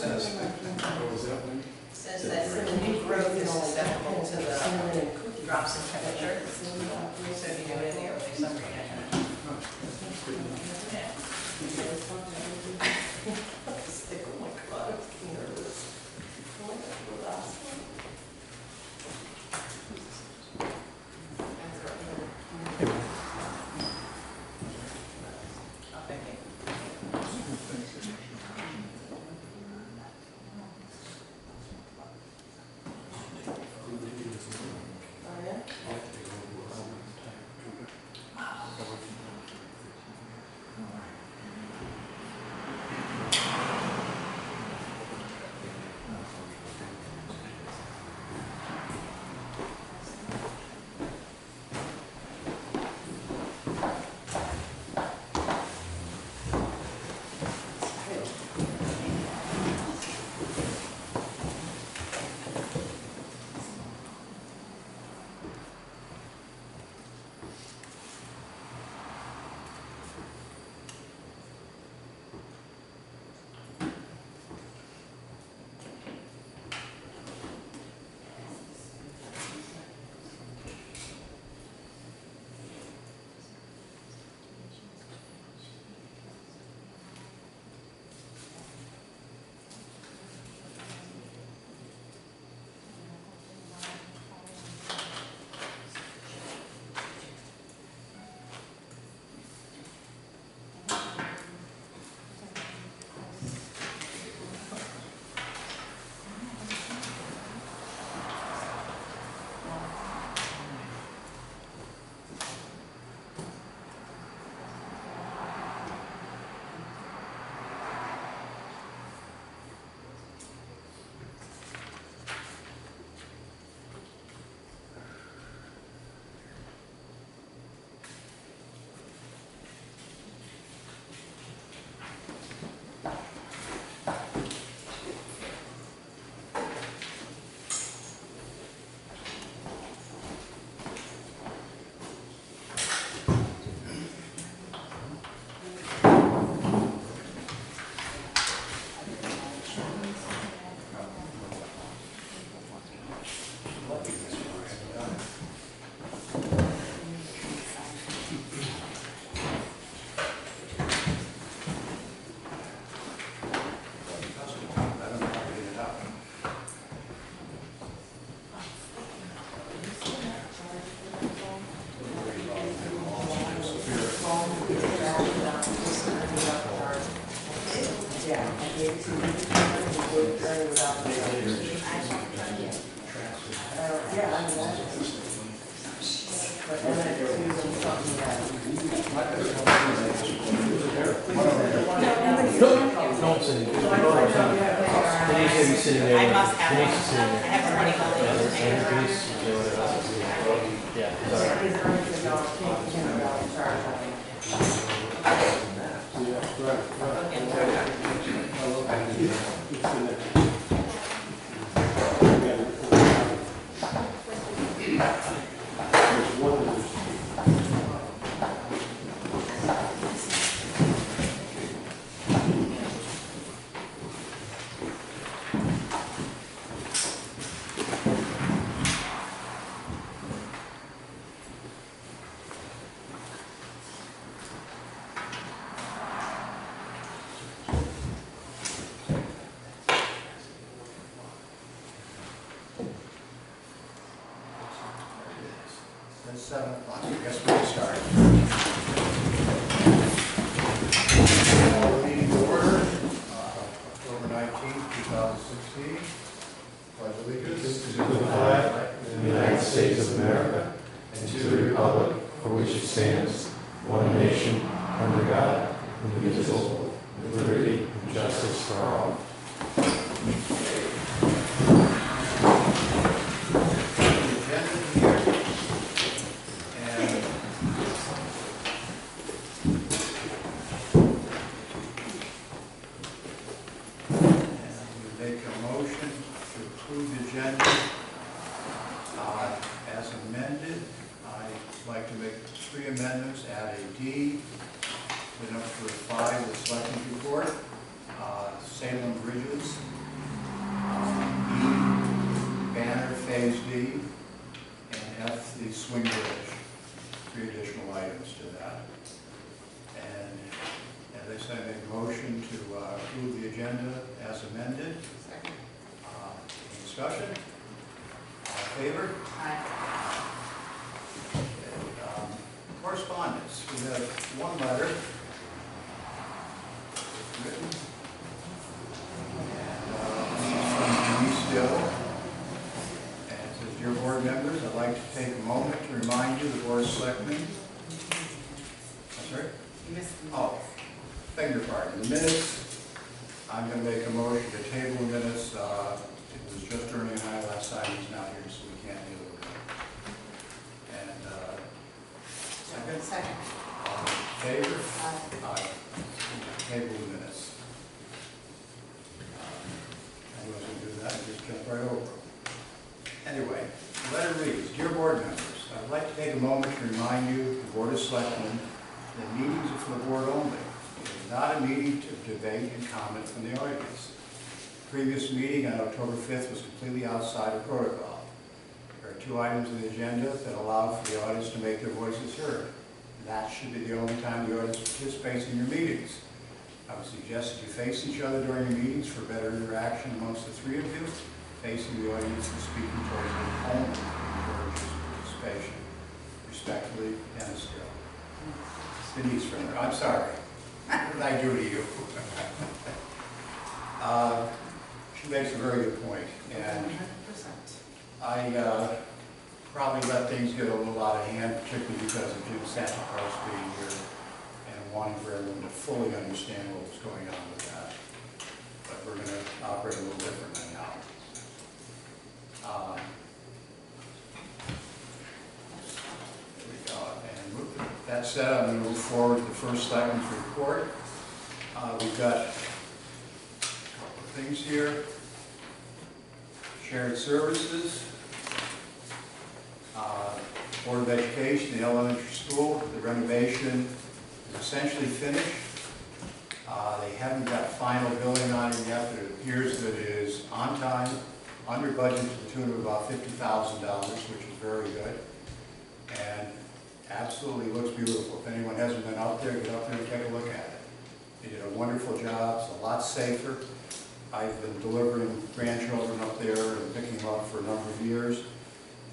says. What was that one? Says that the new growth is susceptible to the drops in temperature. So if you do it in the early summer, you have to. Yeah. Stick, oh my God, I'm nervous. Oh, the last one. Oh, thank you. Oh, yeah? I must have it. I have a running It's 7 o'clock. I guess we can start. Meeting to order, October 19th, 2016. Pledge allegiance to the flag of the United States of America and to the republic for which it stands, one nation, under God, indivisible, with liberty and justice for all. Salem Bridges, Phase D, and F, the swing bridge. 3 additional items to that. And as I said, I make a motion to approve the agenda as amended. Second. Any discussion? All in favor? Aye. Okay, correspondence. We have one letter written. And this is from Denise Dill. And it says, "Dear board members, I'd like to take a moment to remind you the Board of Selectmen." That's right? You missed the Oh, beg your pardon. The minutes, I'm going to make a motion to table the minutes. It was just Ernie and I last time. He's not here, so we can't deal with it. And second? Second. All in favor? Aye. Aye. Table the minutes. I was going to do that and just jump right over. Anyway, the letter reads, "Dear board members, I'd like to take a moment to remind you, the Board of Selectmen, that meetings are for the board only. It is not a meeting to debate and comment from the audience. The previous meeting on October 5th was completely outside of protocol. There are 2 items on the agenda that allow for the audience to make their voices heard. That should be the only time the audience participates in your meetings. I would suggest that you face each other during your meetings for better interaction amongst the 3 of you. Facing the audience and speaking towards them only encourages participation. Respectfully, Dennis Dill." Denise, rather. I'm sorry. What did I do to you? She makes a very good point, and 100%. I probably let things get a little out of hand, particularly because of Jim Santa Claus being here and wanting for everyone to fully understand what was going on with that. But we're going to operate a little differently now. There we go. And with that said, I'm going to move forward to the first Selectmen's report. We've got a couple of things here. Shared services. Board of Education, the elementary school, the renovation is essentially finished. They haven't got final billing on it yet, but it appears that it is on time, under budget to the tune of about $50,000, which is very good. And absolutely looks beautiful. If anyone hasn't been out there, get up there and take a look at it. They did a wonderful job. It's a lot safer. I've been delivering grandchildren up there and picking them up for a number of years.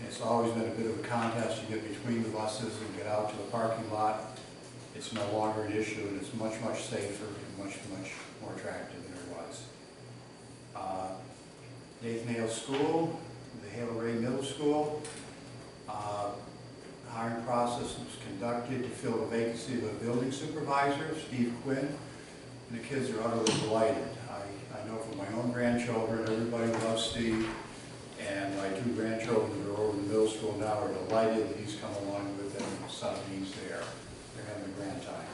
It's always been a bit of a contest to get between the buses and get out to the parking lot. It's no longer an issue, and it's much, much safer and much, much more attractive than it was. Nathan Hale School, the Hale Ray Middle School. Hiring process was conducted to fill the vacancy of a building supervisor, Steve Quinn, and the kids are utterly delighted. I know from my own grandchildren, everybody loves Steve. And my 2 grandchildren that are over in the middle school now are delighted that he's come along with them. Son, he's there. They're having a grand time.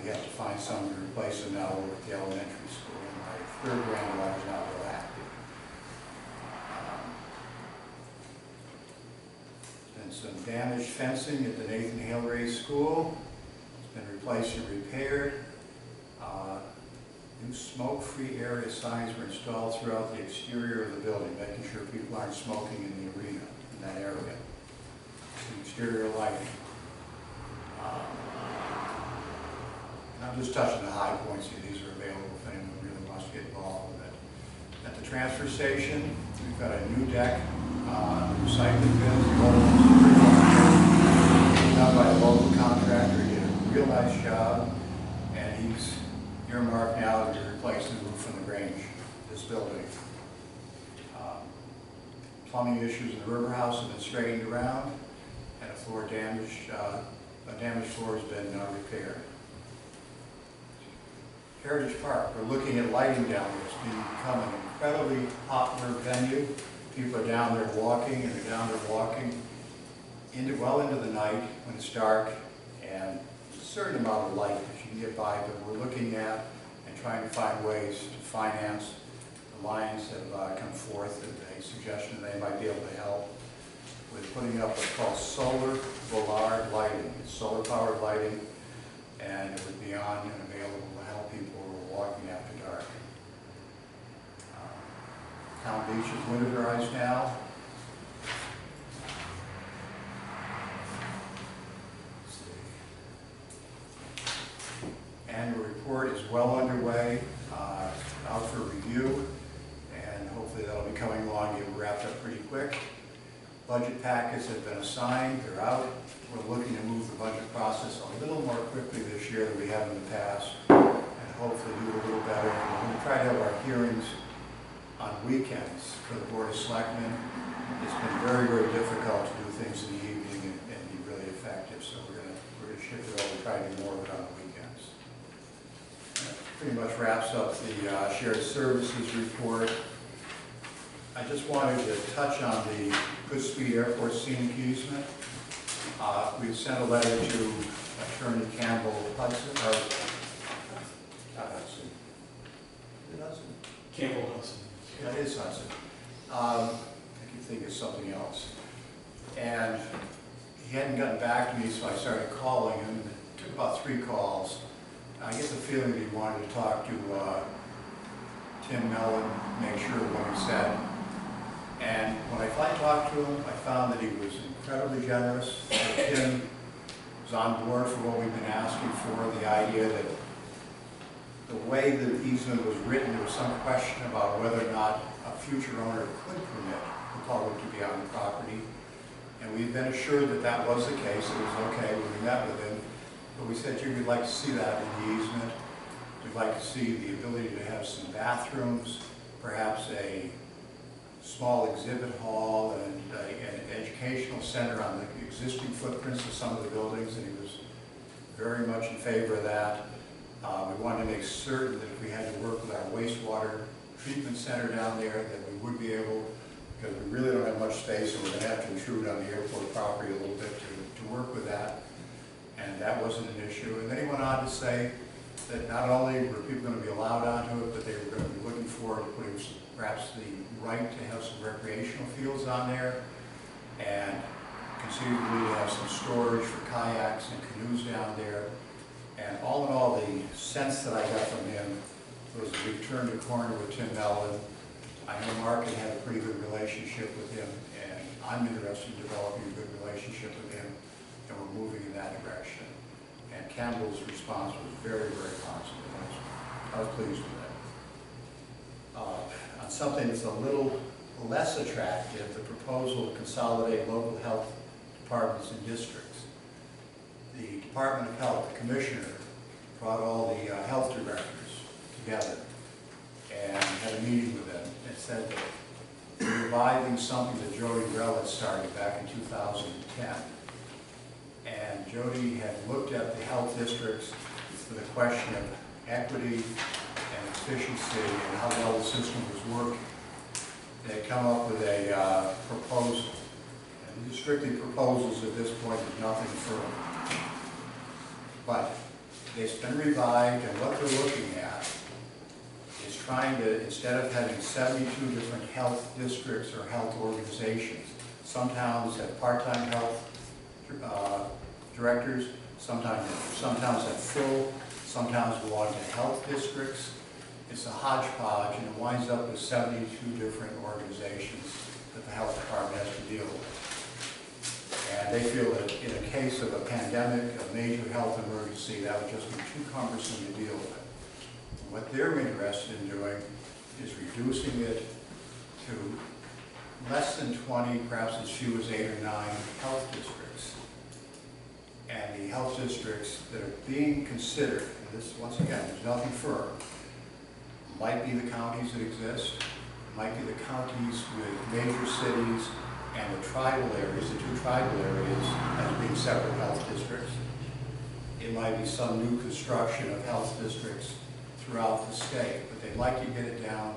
We have to find someone to replace him now over at the elementary school. And my 3rd granddaughter is now real active. And some damaged fencing at the Nathan Hale Ray School. It's been replaced and repaired. New smoke-free area signs were installed throughout the exterior of the building, making sure people aren't smoking in the arena, in that area. Some exterior lighting. I'm just touching the high points here. These are available if anyone really wants to get involved with it. At the transfer station, we've got a new deck, recycling bins, done by a local contractor. He did a real nice job, and he's earmarked now to replace the roof on the Grange, this building. Plumbing issues in the river house have been straightened around, and a damaged floor has been repaired. Heritage Park, we're looking at lighting down there. It's become an incredibly popular venue. People are down there walking, and they're down there walking well into the night when it's dark, and a certain amount of light that you can get by, but we're looking at and trying to find ways to finance. The Lions have come forth with a suggestion they might be able to help with putting up what's called solar bollard lighting. It's solar powered lighting, and it would be on and available to help people who are walking after dark. Town Beach is winterized now. pandemic. Budget packets have been assigned, they're out. We're looking to move the budget process a little more quickly this year than we have in the past, and hopefully do a little better. We're going to try to have our hearings on weekends for the Board of Selectmen. It's been very, very difficult to do things in the evening and be really effective, so we're going to shift it over, try to do more of it on the weekends. That pretty much wraps up the shared services report. I just wanted to touch on the Goodspeed Airport scenic easement. We sent a letter to Attorney Campbell Hudson, or not Hudson. Is it Hudson? Campbell Hudson. Yeah, it is Hudson. I keep thinking of something else. And he hadn't gotten back to me, so I started calling him. It took about 3 calls. I get the feeling that he wanted to talk to Tim Mellon, make sure what he said. And when I finally talked to him, I found that he was incredibly generous. Tim was on board for what we've been asking for, the idea that the way the easement was written, there was some question about whether or not a future owner could permit the public to be on the property. And we've been assured that that was the case. It was okay when we met with him. But we said, gee, we'd like to see that in the easement. We'd like to see the ability to have some bathrooms, perhaps a small exhibit hall and an educational center on the existing footprints of some of the buildings, and he was very much in favor of that. We wanted to make certain that if we had to work with our wastewater treatment center down there, that we would be able, because we really don't have much space and we're going to have to intrude on the airport property a little bit to work with that. And that wasn't an issue. And then he went on to say that not only were people going to be allowed onto it, but they were going to be looking forward to putting perhaps the right to have some recreational fields on there, and conceivably to have some storage for kayaks and canoes down there. And all in all, the sense that I got from him was that we turned a corner with Tim Mellon. I know Mark had a pretty good relationship with him, and I'm interested in developing a good relationship with him, and we're moving in that direction. And Campbell's response was very, very positive. I was pleased with that. On something that's a little less attractive, the proposal to consolidate local health departments and districts. The Department of Health, the commissioner, brought all the health directors together and had a meeting with them and said that they're reviving something that Jody Grell had started back in 2010. And Jody had looked at the health districts for the question of equity and efficiency and how well the system was working. They had come up with a proposal. And these are strictly proposals at this point, there's nothing firm. But it's been revived, and what they're looking at is trying to, instead of having 72 different health districts or health organizations, some towns have part-time health directors, some towns have full, some towns belong to health districts. It's a hodgepodge, and it winds up with 72 different organizations that the health department has to deal with. And they feel that in a case of a pandemic, a major health emergency, that would just be too cumbersome to deal with. And what they're interested in doing is reducing it to less than 20, perhaps as few as 8 or 9 health districts. And the health districts that are being considered, and this, once again, there's nothing firm, might be the counties that exist, might be the counties with major cities and the tribal areas, the 2 tribal areas, as being separate health districts. It might be some new construction of health districts throughout the state, but they'd like to get it down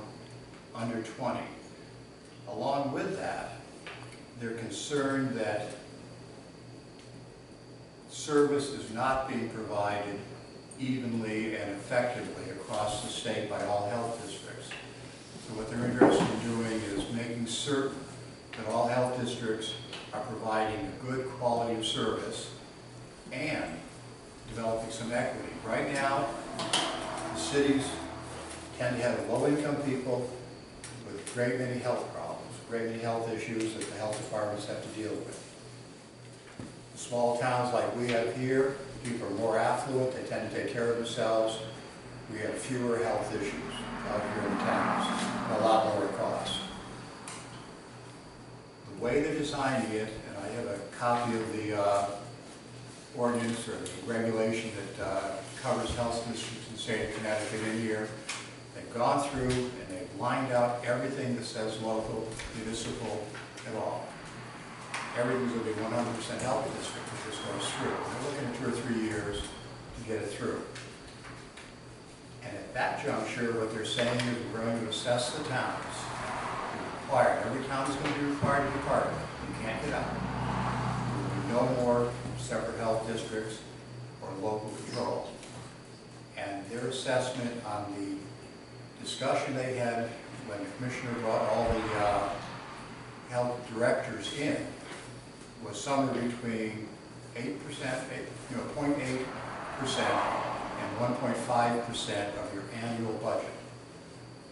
under 20. Along with that, they're concerned that service is not being provided evenly and effectively across the state by all health districts. So what they're interested in doing is making certain that all health districts are providing a good quality of service and developing some equity. Right now, the cities tend to have low-income people with a great many health problems, great many health issues that the health departments have to deal with. Small towns like we have here, people are more affluent, they tend to take care of themselves. We have fewer health issues out here in towns, and a lot lower cost. the way they're designing it, and I have a copy of the ordinance or the regulation that covers health districts in the state of Connecticut in here. They've gone through and they've lined out everything that says local, municipal, at all. Everything's going to be 100% health district if this goes through. They're looking at 2 or 3 years to get it through. And at that juncture, what they're saying is we're going to assess the towns. Required. Every town is going to be required to be part of it. You can't get out. There will be no more separate health districts or local control. And their assessment on the discussion they had when the commissioner brought all the health directors in was somewhere between 8%, 0.8% and 1.5% of your annual budget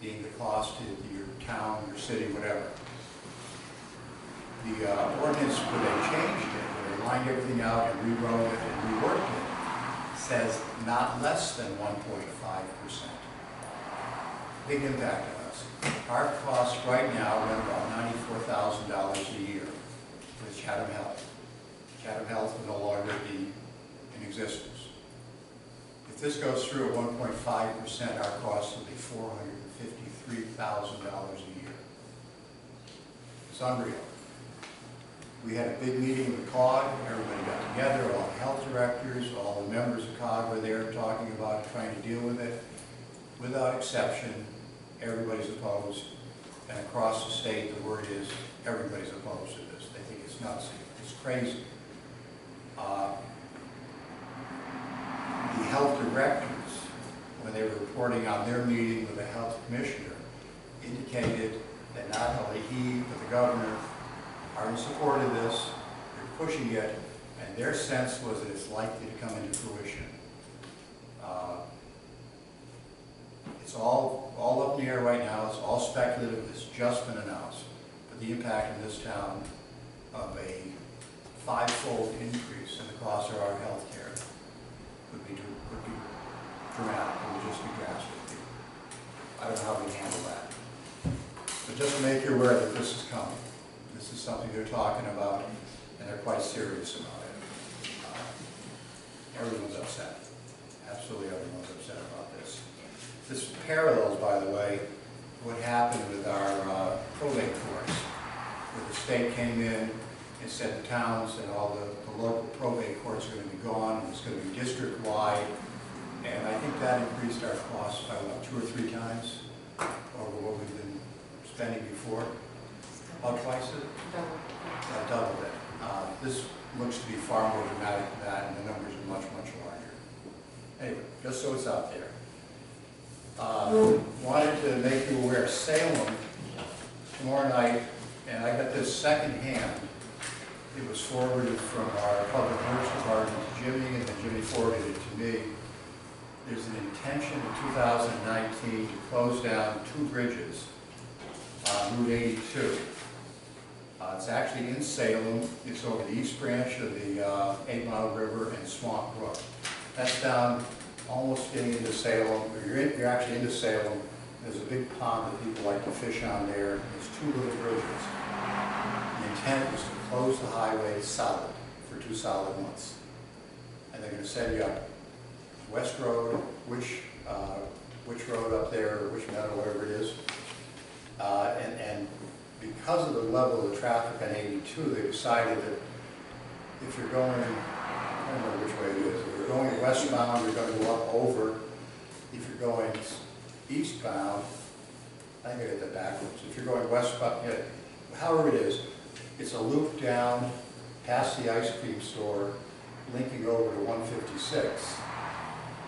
being the cost to your town, your city, whatever. The ordinance, where they changed it, where they lined everything out and rewrote it and reworked it, says not less than 1.5%. Big impact on us. Our costs right now run about $94,000 a year with Haddam Health. Haddam Health will no longer be in existence. If this goes through at 1.5%, our costs will be $453,000 a year. It's unreal. We had a big meeting with COG, everybody got together, all the health directors, all the members of COG were there talking about trying to deal with it. Without exception, everybody's opposed, and across the state the word is everybody's opposed to this. They think it's nuts, it's crazy. The health directors, when they were reporting on their meeting with the health commissioner, indicated that not only he, but the governor are in support of this, they're pushing it, and their sense was that it's likely to come into fruition. It's all up in the air right now, it's all speculative, it's just been announced. But the impact in this town of a 5-fold increase in the cost of our health care would be dramatic, it would just be drastic. I don't know how we handle that. But just to make you aware that this is coming. This is something they're talking about, and they're quite serious about it. Everyone's upset. Absolutely everyone's upset about this. This parallels, by the way, what happened with our probate courts, where the state came in and said the towns and all the local probate courts are going to be gone, and it's going to be district-wide, and I think that increased our costs by about 2 or 3 times over what we've been spending before. About twice it? Doubled it. This looks to be far more dramatic than that, and the numbers are much, much larger. Anyway, just so it's out there. Wanted to make you aware, Salem, tomorrow night, and I got this secondhand. It was forwarded from our Public Works Department to Jimmy, and then Jimmy forwarded it to me. There's an intention in 2019 to close down 2 bridges on Route 82. It's actually in Salem. It's over the east branch of the 8 Mile River and Swamp Brook. That's down almost getting into Salem. You're actually into Salem. There's a big pond that people like to fish on there. There's 2 little bridges. The intent is to close the highway solid for 2 solid months. And they're going to set you up West Road, which road up there, or which meadow, whatever it is. And because of the level of the traffic on 82, they decided that if you're going, I don't know which way it is, if you're going westbound, you're going to go up over. If you're going eastbound, I think I get that backwards. If you're going westbound, however it is, it's a loop down past the ice cream store, linking over to 156,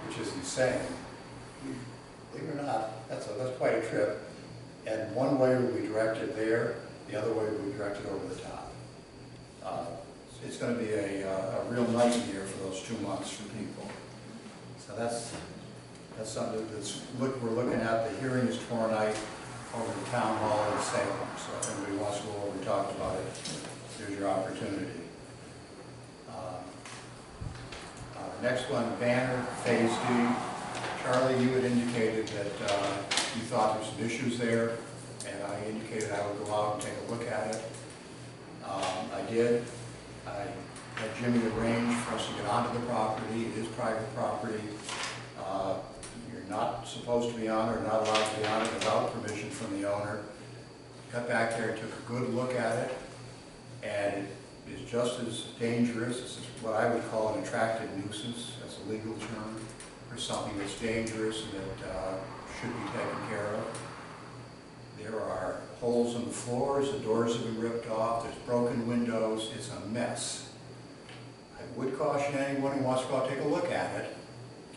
which is insane. Believe it or not, that's quite a trip. And one way will be directed there, the other way will be directed over the top. It's going to be a real nightmare for those 2 months for people. So that's something we're looking at. The hearing is tomorrow night over the town hall in Salem. So if anybody wants to go over and talk about it, there's your opportunity. Next one, Banner, Phase D. Charlie, you had indicated that you thought there were some issues there, and I indicated I would go out and take a look at it. did. I had Jimmy arrange for us to get onto the property. It is private property. You're not supposed to be on it, or not allowed to be on it without permission from the owner. Got back there, took a good look at it, and it is just as dangerous. This is what I would call an attractive nuisance. That's a legal term for something that's dangerous and that should be taken care of. There are holes in the floors, the doors have been ripped off, there's broken windows, it's a mess. I would caution anyone who wants to go out and take a look at it,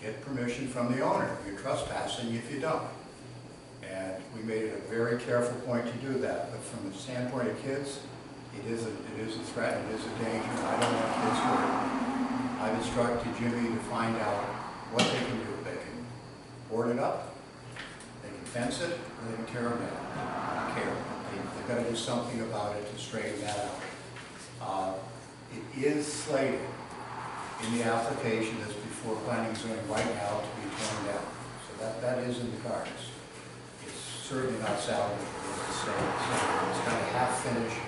get permission from the owner. You're trespassing if you don't. And we made it a very careful point to do that. But from the standpoint of kids, it is a threat, it is a danger. I don't want kids hurt. I've instructed Jimmy to find out what they can do. They can board it up, they can fence it, or they can tear them down. I don't care. They've got to do something about it to straighten that out. It is slated in the application that's before planning and zoning right now to be torn down. So that is in the cards. It's certainly not salvageable. It's kind of half finished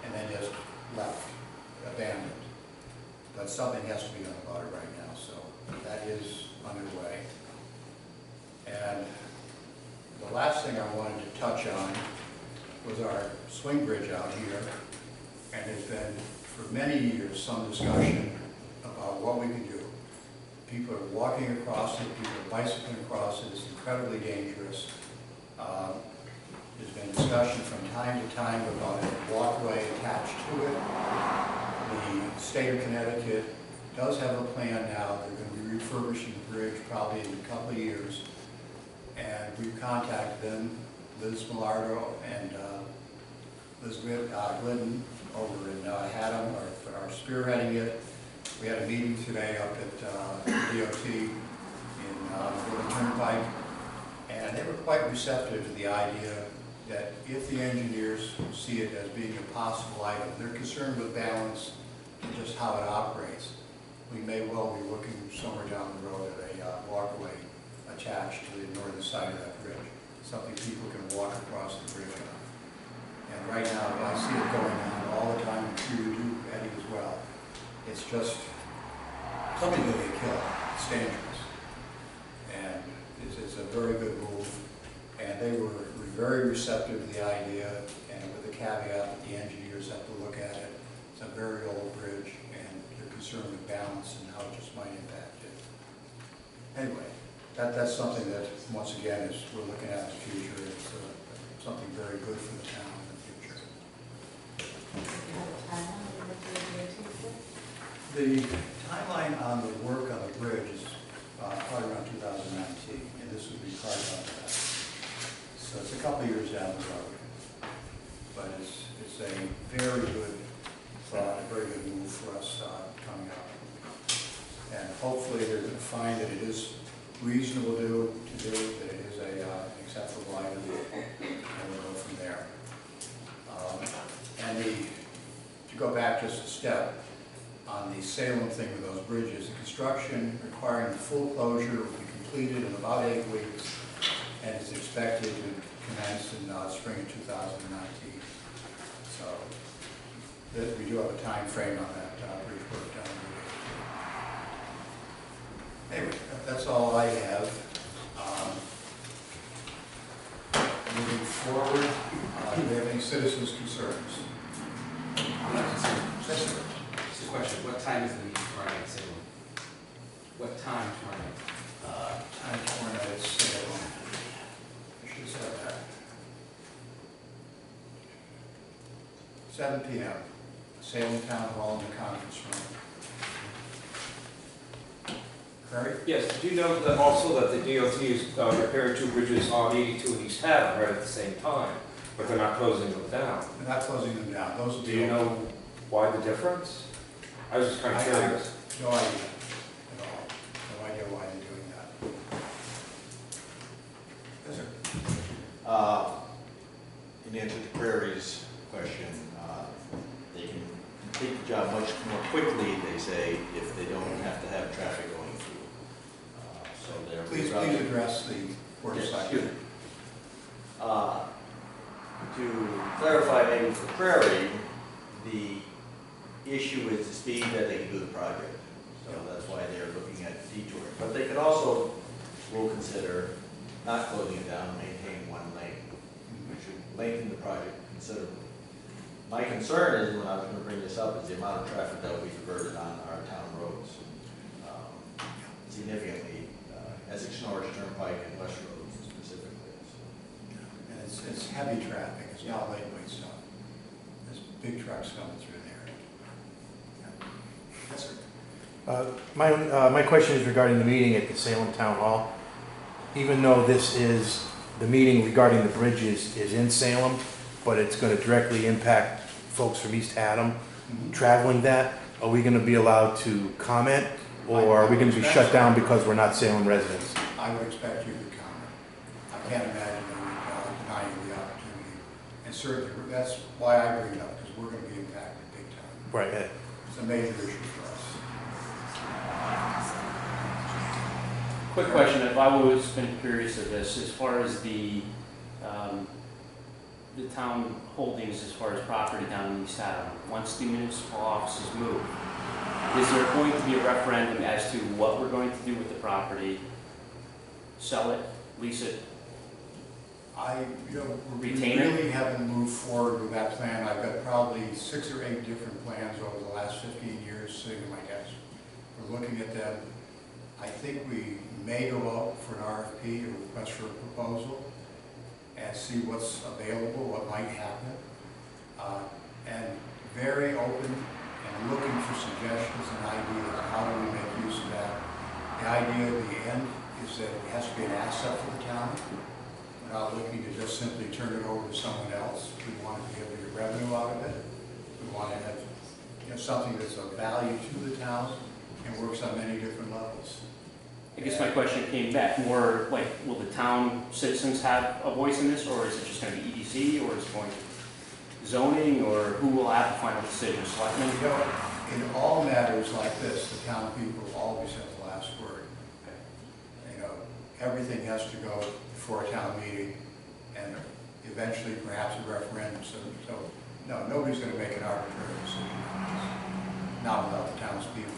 and then just left, abandoned. But something has to be done about it right now, so that is underway. And the last thing I wanted to touch on was our swing bridge out here. And there's been, for many years, some discussion about what we can do. People are walking across it, people are bicycling across it, it's incredibly dangerous. There's been discussion from time to time about a walkway attached to it. The state of Connecticut does have a plan now. They're going to be refurbishing the bridge probably in a couple of years. And we've contacted them, Liz Millardo and Liz Glidden over in Haddam are spearheading it. We had a meeting today up at DOT in the Turnpike, and they were quite receptive to the idea that if the engineers see it as being a possible item, they're concerned with balance and just how it operates. We may well be looking somewhere down the road at a walkway attached to the northern side of that bridge, something people can walk across the bridge on. And right now, I see it going on all the time, and you do, Eddie, as well. It's just, something that they kill. It's dangerous. And it's a very good move. And they were very receptive to the idea, and with the caveat that the engineers have to look at it. It's a very old bridge, and they're concerned with balance and how it just might impact it. Anyway, that's something that, once again, is we're looking at in the future. It's something very good for the town in the future. The timeline on the work on the bridge is probably around 2019, and this would be part of that. So it's a couple of years down the road, but it's a very good thought, a very good move for us coming up. And hopefully they're going to find that it is reasonable to do, that it is an acceptable item, and we'll go from there. And to go back just a step, on the Salem thing with those bridges, the construction requiring the full closure will be completed in about 8 weeks, and is expected to commence in spring of 2019. So we do have a time frame on that bridge work done. Anyway, that's all I have. Moving forward, do we have any citizens' concerns? Just a question. What time is the meeting tomorrow night, Salem? What time tomorrow night? Time tomorrow night is Salem. I should have said that. 7 p.m. Salem Town Hall in the conference room. Curry? Yes, did you know that also that the DOT is repairing 2 bridges on 82 and East Haddam right at the same time, but they're not closing them down? They're not closing them down. Those will Do be you know why the difference? I was just kind of curious. No idea at all. No idea why they're doing that. Yes, sir. In answer to Prairie's question, they can complete the job much more quickly, they say, if they don't have to have traffic going through. So they're Please address the Board of Selectmen. To clarify maybe for Prairie, the speed that they can do the project. So that's why they're looking at detouring. But they could also, will consider not closing it down and maintaining one lane, which would lengthen the project considerably. My concern is, when I was going to bring this up, is the amount of traffic that will be diverted on our town roads significantly, Essex Norwich Turnpike and West Roads specifically. And it's heavy traffic, it's not lightweight stuff. There's big trucks coming through there. Yes, sir. My question is regarding the meeting at the Salem Town Hall. Even though this is, the meeting regarding the bridges is in Salem, but it's going to directly impact folks from East Haddam traveling that, are we going to be allowed to comment, or are we going to be shut down because we're not Salem residents? I would expect you to comment. I can't imagine that we deny you the opportunity. And certainly, that's why I bring it up, because we're going to be impacted big time. Right. It's a major issue for us. Quick question, I've always been curious of this, as far as the town holdings as far as property down in East Haddam. Once the municipal offices move, is there going to be a referendum as to what we're going to do with the property? Sell it, lease it? We Retain it? really haven't moved forward with that plan. I've got probably 6 or 8 different plans over the last 15 years sitting in my desk. We're looking at them. I think we may go out for an RFP, a request for a proposal, and see what's available, what might happen. And very open and looking for suggestions and ideas on how do we make use of that. The idea at the end is that it has to be an asset for the town. We're not looking to just simply turn it over to someone else. We want to be able to get revenue out of it. We want to have something that's of value to the town and works on many different levels. I guess my question came back more like, will the town citizens have a voice in this, or is it just going to be EDC, or is it going to zoning, or who will have the final decision? Selectmen? In all matters like this, the town people always have the last word. Everything has to go before a town meeting and eventually perhaps a referendum. So no, nobody's going to make an arbitrary decision on this. Not without the townspeople.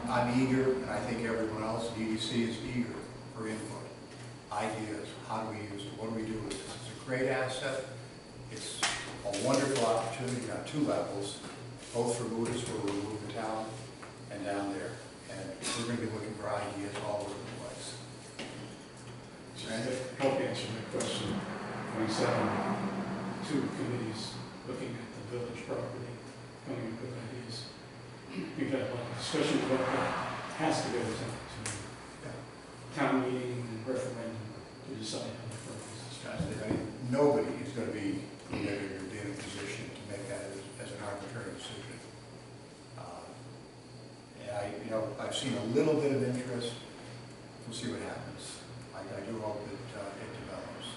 I'm eager, and I think everyone else at EDC is eager for input, ideas. How do we use it? What do we do with this? It's a great asset. It's a wonderful opportunity on 2 levels, both for Buddhists, where we move the town, and down there. And we're going to be looking for ideas all over the place. Just to help answer my question, we sat on 2 committees looking at the village property, coming up with ideas. We've had a lot of discussions about that. Has to go to town meeting and referendum to decide how the property is distributed. Nobody is going to be permitted or be in a position to make that as an arbitrary decision. And I've seen a little bit of interest. We'll see what happens. I do hope that it develops.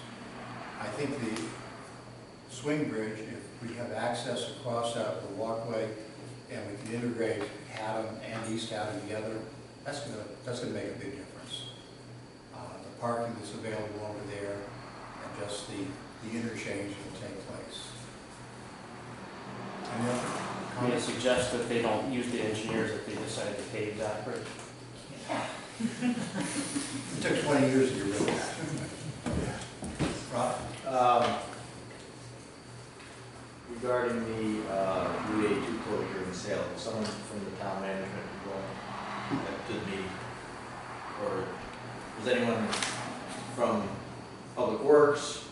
I think the swing bridge, if we have access across that the walkway, and we can integrate Haddam and East Haddam together, that's going to make a big difference. The parking that's available over there, and just the interchange that will take place. Any other May I comments? suggest that they don't use the engineers if they decide to pave that bridge? It took 20 years to get rid of that. Rob? Regarding the UA2 closure in Salem, someone from the town management going to the meeting, or was anyone from Public Works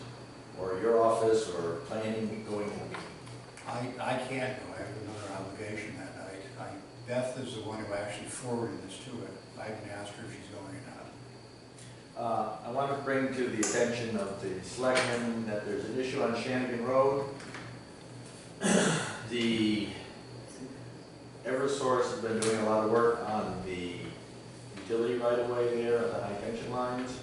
or your office or planning going to the meeting? I can't go. I have another obligation that night. Beth is the one who actually forwarded this to it. I haven't asked her if she's going or not. I want to bring to the attention of the selectmen that there's an issue on Shanigan Road. The Eversource has been doing a lot of work on the utility right-of-way there, the high tension lines,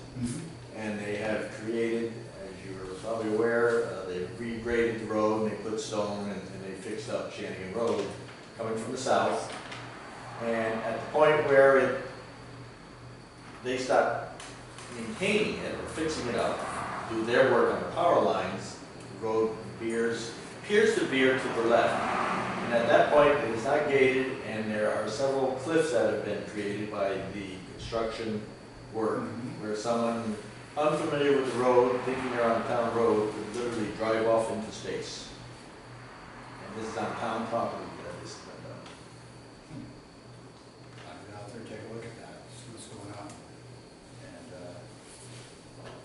and they have created, as you're probably aware, they've regraded the road, and they put stone, and they fixed up Shanigan Road coming from the south. And at the point where they stop maintaining it or fixing it up, do their work on the power lines, the road appears to veer to the left. And And at that point, it is not gated, and there are several cliffs that have been created by the construction work, where someone unfamiliar with the road, thinking they're on a town road, could literally drive off into space. And this is on town property that this has been done. I've been out there, take a look at that, see what's going on. And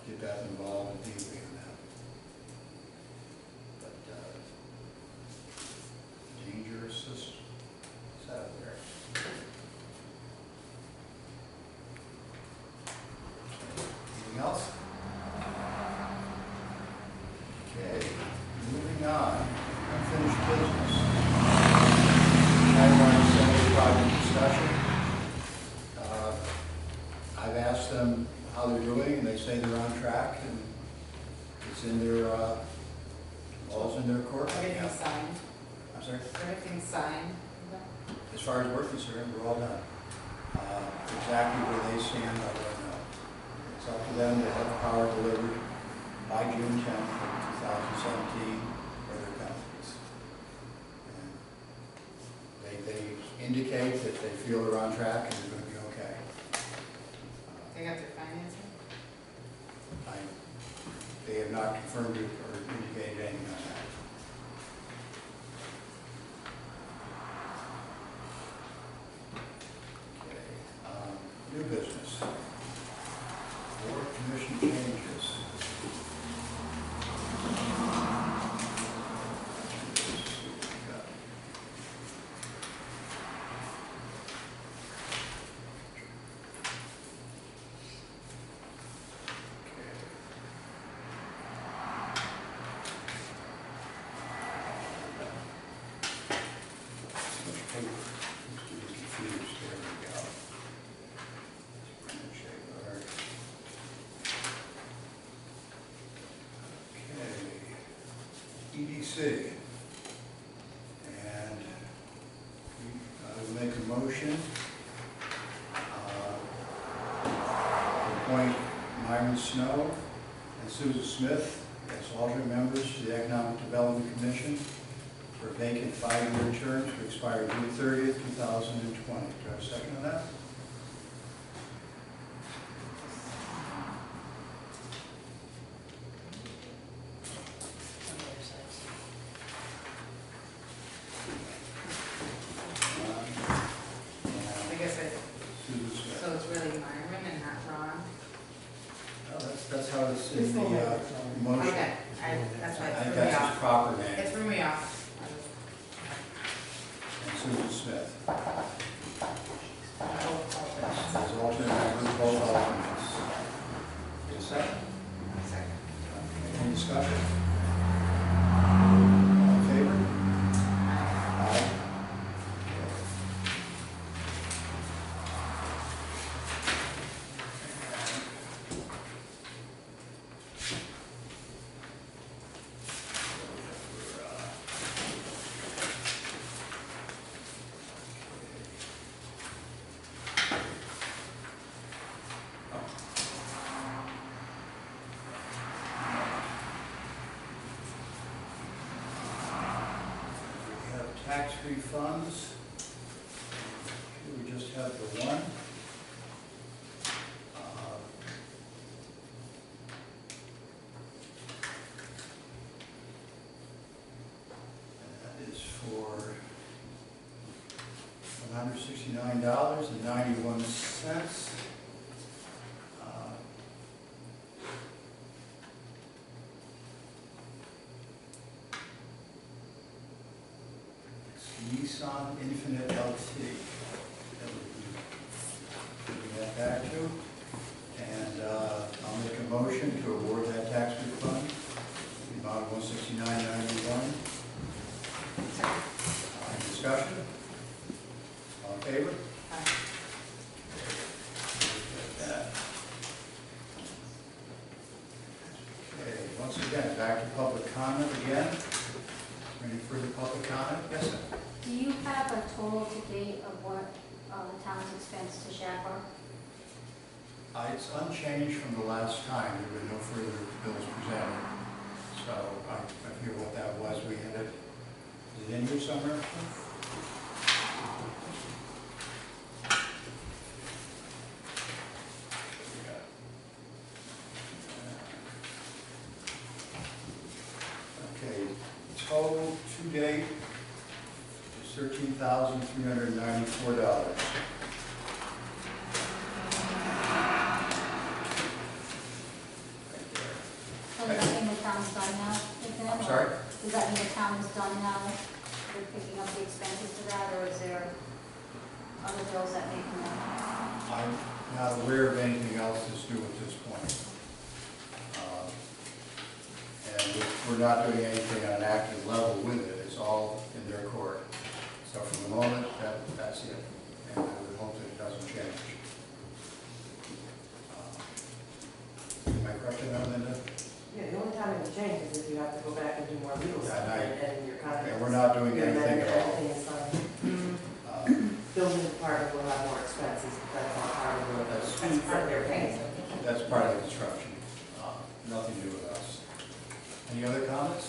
get Beth involved and deeply in that. But dangerous is out there. Anything else? Okay, moving on, unfinished business. Project discussion. I've asked them how they're doing, and they say they're on track, and it's in their, all's in their court. Everything's signed. I'm sorry? Everything's signed. As far as we're concerned, we're all done. Exactly where they stand, I don't know. It's up to them to have the power delivered by June 10th of 2017, or their penalties. And they indicate that they feel they're on track and they're going to be okay. They got their financing? They have not confirmed it or indicated anything on that. Okay, new business. Board commission changes. EDC. And I will make a motion to appoint Myron Snow and Susan Smith as alternate members to the Economic Development Commission for a vacant 5-year term to expire June 30th, 2020. Do I have a second on that? I guess it, Susan Smith. so it's really Myron and not Ron? Well, that's how it's in the motion. Okay, that's why I it think threw me that's his off. proper name. It threw me off. And Susan Smith. Second. As alternate members, both alternates. Get a second? Any discussion? All in favor? Aye. We have tax refunds. Here we just have the one. And that is for $169.91. Nissan Infinite LT. That would be giving that back to. And I'll make a motion to award that tax refund, the amount of $169.91. Any discussion? All in favor? Okay, once again, back to public comment again. Any further public comment? Yes, sir. Do you have a total to date of what the town's expense to Shadwell? It's unchanged from the last time. There were no further bills presented. So I forget what that was. We had it, is it in here somewhere? to date is $13,394. So does that mean the town's done now with them? I'm sorry? Does that mean the town is done now? They're picking up the expenses for that, or is there other bills that may come out? I'm not aware of anything else that's due at this point. And we're not doing anything on an active level with it. It's all in their court. So for the moment, that's it. And I would hope that it doesn't change. My question now, Linda? Yeah, the only time it will change is if you have to go back and do more legal Yeah, stuff and and your contract. And we're not doing anything at all. Everything is fine. Building department will have more expenses, but that's not part of the fees that they're paying. That's part of the construction. Nothing to do with us. Any other comments?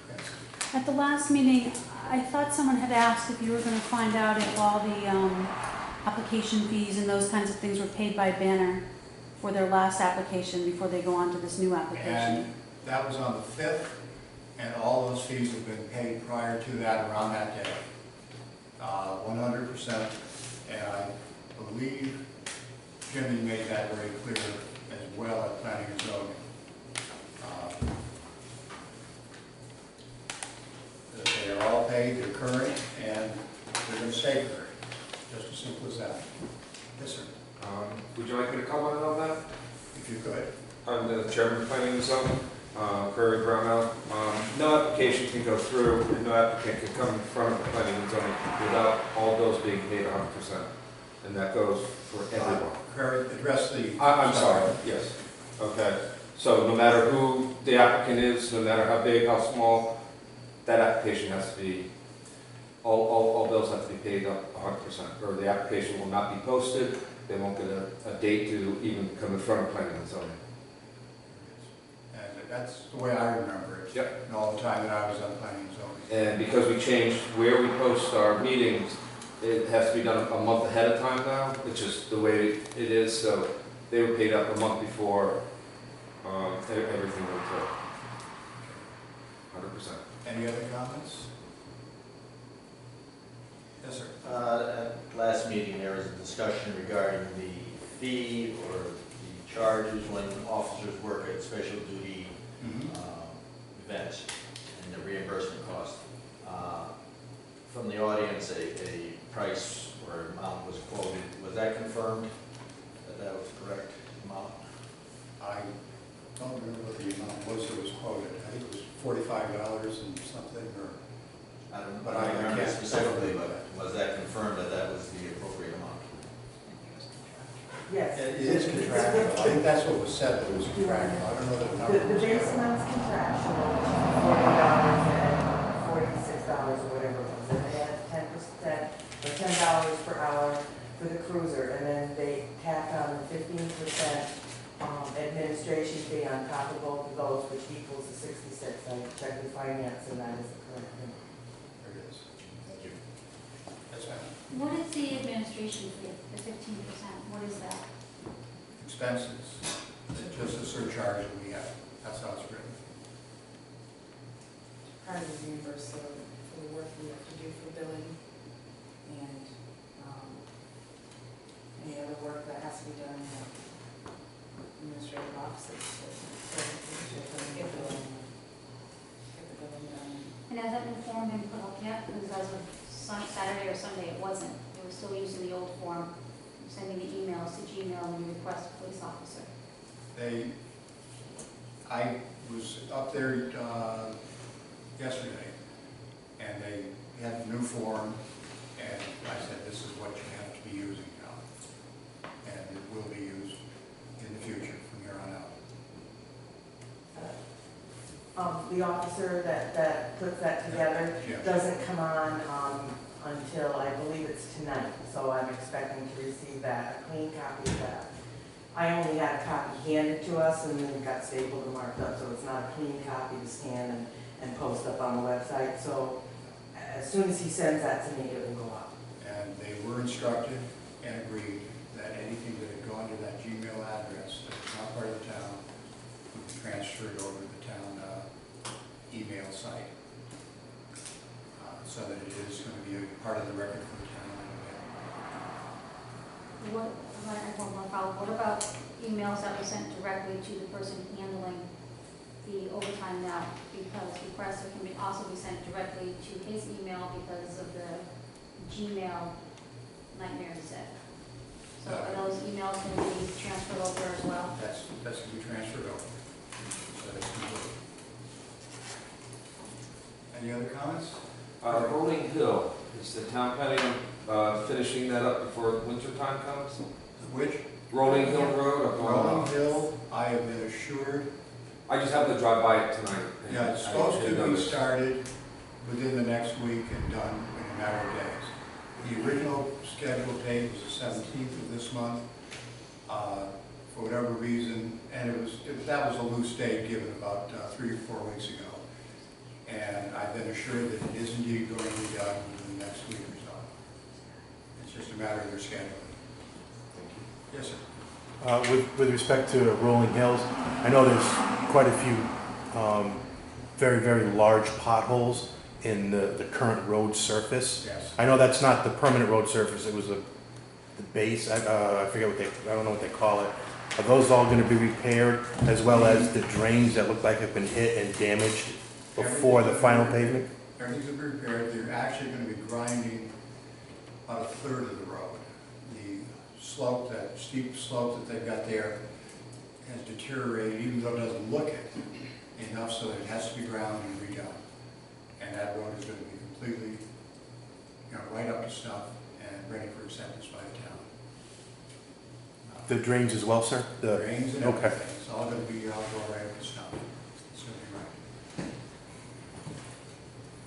Yes. At the last meeting, I thought someone had asked if you were going to find out if all the application fees and those kinds of things were paid by Banner for their last application before they go on to this new application. And that was on the 5th, and all those fees have been paid prior to that, around that day. 100%, and I believe Jimmy made that very clear as well at planning and zoning. That they are all paid, they're current, and they're going to stay current. Just as simple as that. Yes, sir. Would you like me to comment on that? If you could. I'm the chairman of planning and zoning, Prairie Brownell. No application can go through, and no applicant can come in front of the planning and zoning without all bills being paid 100%. And that goes for everyone. Prairie, address the... I'm sorry, yes. Okay. So no matter who the applicant is, no matter how big, how small, that application has to be, all bills have to be paid up 100%, or the application will not be posted. They won't get a date to even come in front of planning and zoning. And that's the way I remember it. Yep. And all the time that I was on planning and zoning. And because we changed where we post our meetings, it has to be done a month ahead of time now, which is the way it is. So they were paid up a month before everything went through. 100%. Any other comments? Yes, sir. At last meeting, there was a discussion regarding the fee or the charges when officers work at special duty events and the reimbursement cost. From the audience, a price or amount was quoted. Was that confirmed? That was the correct amount? I don't remember what the amount was that was quoted. I think it was $45 and something, or... I don't But I remember can't specifically, but was that confirmed that that was the appropriate amount? Yes. It is contractual. I think that's what was said, that it was contractual. I don't know the number. The base amount's contractual, $40 and $46 or whatever it was. And they had 10% or $10 per hour for the cruiser, and then they tack on 15% administration fee on top of both of those, which equals the 66. I checked with finance, and that is the correct thing. There it is. Thank you. That's fine. What is the administration fee, the 15%? What is that? Expenses. It's just a surcharge that we have. That's how it's written. Part of the reimburse for the work we have to do for billing and any other work that has to be done in the administrative offices. Get the billing done. And has that new form been put up yet? Because as of Saturday or Sunday, it wasn't. They were still using the old form, sending the emails to Gmail when you request a police officer. I was up there yesterday, and they had a new form, and I said, this is what you have to be using now. And it will be used in the future from here on out. The officer that puts that together Yeah. doesn't come on until, I believe it's tonight, so I'm expecting to receive that, a clean copy of that. I only had a copy handed to us, and then it got stapled and marked up, so it's not a clean copy to scan and post up on the website. So as soon as he sends that to me, it will go up. And they were instructed and agreed that anything that had gone to that Gmail address that was not part of the town would be transferred over to the town email site. so that it is going to be a part of the record for the town. What, I have one more follow-up. What about emails that were sent directly to the person handling the overtime now? Because requests can also be sent directly to his email because of the Gmail nightmare he said. So are those emails going to be transferred over as well? That's going to be transferred over. So that's complete. Any other comments? Rolling Hill, is the town planning on finishing that up before winter time comes? Which? Rolling Hill Road up on... Rolling Hill, I have been assured, I just happened to drive by it tonight. yeah, it's supposed to be started within the next week and done in a matter of days. The original scheduled date was the 17th of this month. For whatever reason, and that was a loose date given about 3 or 4 weeks ago. And I've been assured that it is indeed going to be done within the next week or so. It's just a matter of their scheduling. Yes, sir. With respect to Rolling Hills, I know there's quite a few very, very large potholes in the current road surface. Yes. I know that's not the permanent road surface, it was the base, I forget what I don't know what they call it. Are those all going to be repaired, as well as the drains that look like have been hit and damaged before the final pavement? Everything's going to be repaired. They're actually going to be grinding about a third of the road. The slope, that steep slope that they've got there has deteriorated, even though it doesn't look it, enough so that it has to be ground and redone. And that road is going to be completely, right up to snuff and ready for acceptance by the town. The drains as well, sir? The drains and okay. everything. It's all going to be outdoor right up to snuff. It's going to be right.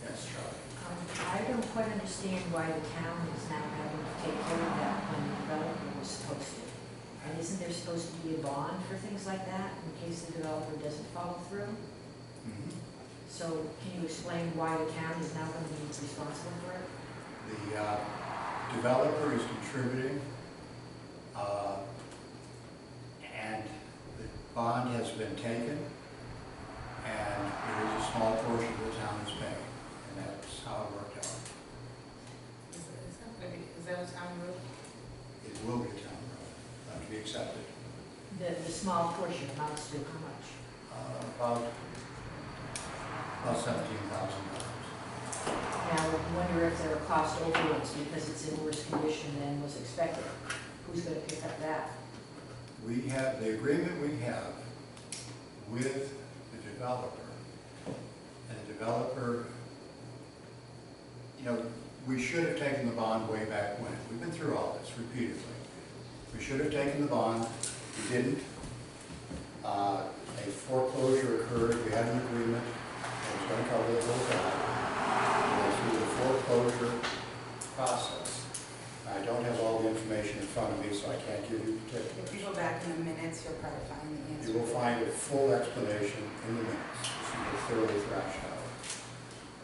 Yes, Charlie. I don't quite understand why the town is now having to take care of that when the developer was supposed to. And isn't there supposed to be a bond for things like that in case the developer doesn't follow through? Mm-hmm. So can you explain why the town is now going to be responsible for it? The developer is contributing, and the bond has been taken, and there is a small portion the town is paying, and that's how it worked out. Is that a town road? It will be a town road, to be accepted. The small portion amounts to how much? About $17,000. Now, I wonder if there are cost overruns because it's in worse condition than was expected. Who's going to pick up that? We have, the agreement we have with the developer, and the developer, we should have taken the bond way back when. We've been through all this repeatedly. We should have taken the bond, we didn't. A foreclosure occurred, we had an agreement, that was going to cover the whole job. We went through the foreclosure process. I don't have all the information in front of me, so I can't give you particulars. If you go back in the minutes, you'll probably find the answer. You will find a full explanation in the minutes. This will be thoroughly thrashed out.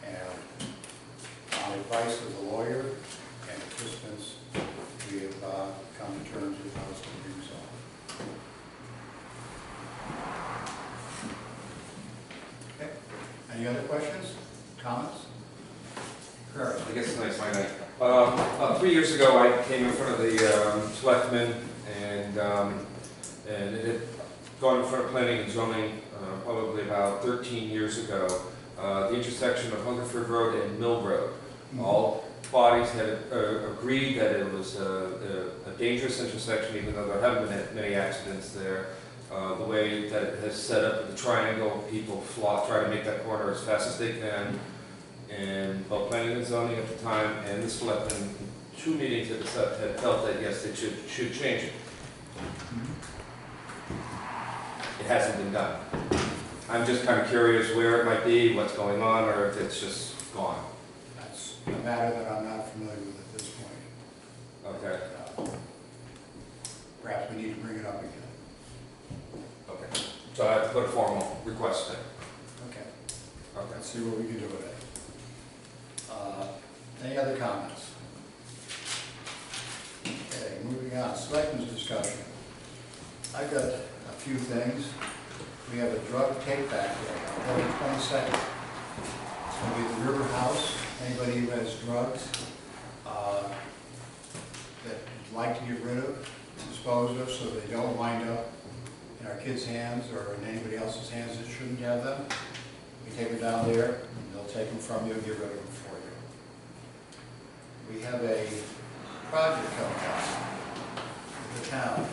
And on advice of the lawyer and participants, we have come to terms with how it's going to be resolved. Okay. Any other questions, comments? Kurt? I guess tonight's my night. 3 years ago, I came in front of the Selectmen, and it had gone in front of planning and zoning probably about 13 years ago. The intersection of Hungerford Road and Mill Road. All bodies had agreed that it was a dangerous intersection, even though there haven't been many accidents there. The way that it has set up the triangle, people try to make that corner as fast as they can. And both planning and zoning at the time and the Selectmen, 2 meetings had felt that yes, they should change it. It hasn't been done. I'm just kind of curious where it might be, what's going on, or if it's just gone. That's a matter that I'm not familiar with at this point. Okay. Perhaps we need to bring it up again. Okay. So I have to put a formal request in. Okay. Okay. Let's see what we can do with it. Any other comments? Okay, moving on. Selectmen's discussion. I've got a few things. We have a drug take-back day, October 22nd. It's going to be at the River House. Anybody who has drugs that you'd like to get rid of, dispose of, so they don't wind up in our kids' hands or in anybody else's hands that shouldn't have them. We take them down there, and they'll take them from you and get rid of them for you. We have a project coming up with the town, and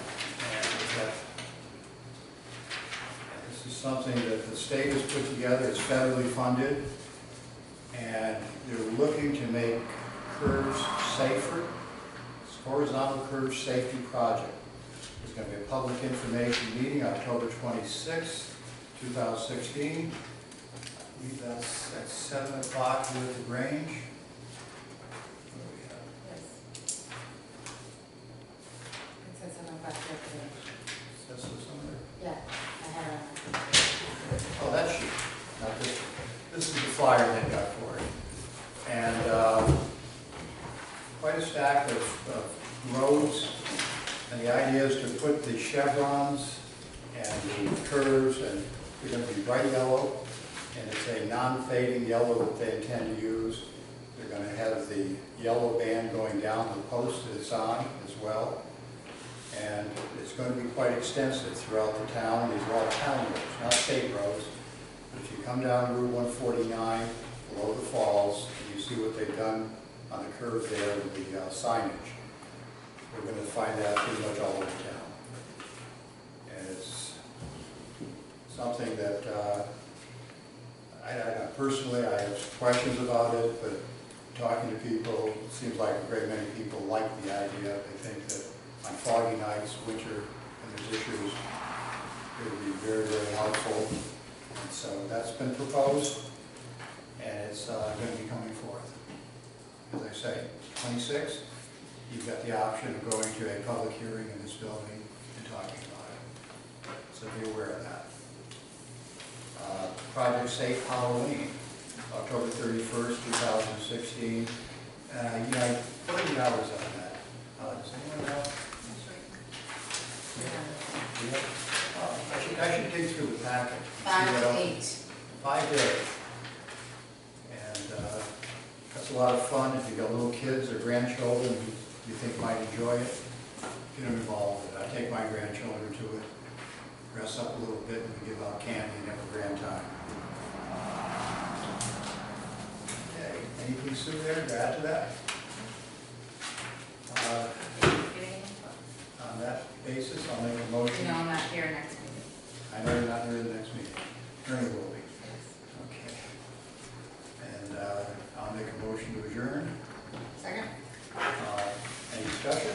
this is something that the state has put together. It's federally funded, and they're looking to make curves safer. It's a horizontal curve safety project. There's going to be a public information meeting October 26th, 2016. I believe that's at 7 o'clock here at the Grange. What do we have? Yes. It says something about that. Is that somewhere? Yeah, I have it. Oh, that sheet, not this one. This is the flyer they got for it. And quite a stack of roads. And the idea is to put the chevrons and the curves, and they're going to be bright yellow, and it's a non-fading yellow that they intend to use. They're going to have the yellow band going down the post that it's on as well. And it's going to be quite extensive throughout the town. These are all town roads, not state roads. But if you come down Route 149 below the falls, and you see what they've done on the curve there with the signage, we're going to find that pretty much all over town. And it's something that personally, I have questions about it, but talking to people, it seems like a great many people like the idea. They think that on foggy nights, winter, and there's issues, it would be very, very helpful. And so that's been proposed, and it's going to be coming forth. As I say, 26th, you've got the option of going to a public hearing in this building and talking about it. So be aware of that. Project Safe Halloween, October 31st, 2016. I put 8 hours on that. Does anyone know? Yeah. I should dig through the packet. 5 to 8. 5 days. And that's a lot of fun. If you've got little kids or grandchildren who you think might enjoy it, get them involved with it. I take my grandchildren to it, dress up a little bit, and we give out candy and have a grand time. Okay, anything, Sue, there to add to that? On that basis, I'll make a motion. No, I'm not here next meeting. I know you're not here the next meeting. Ernie will be. Okay. And I'll make a motion to adjourn. Second? Any discussion?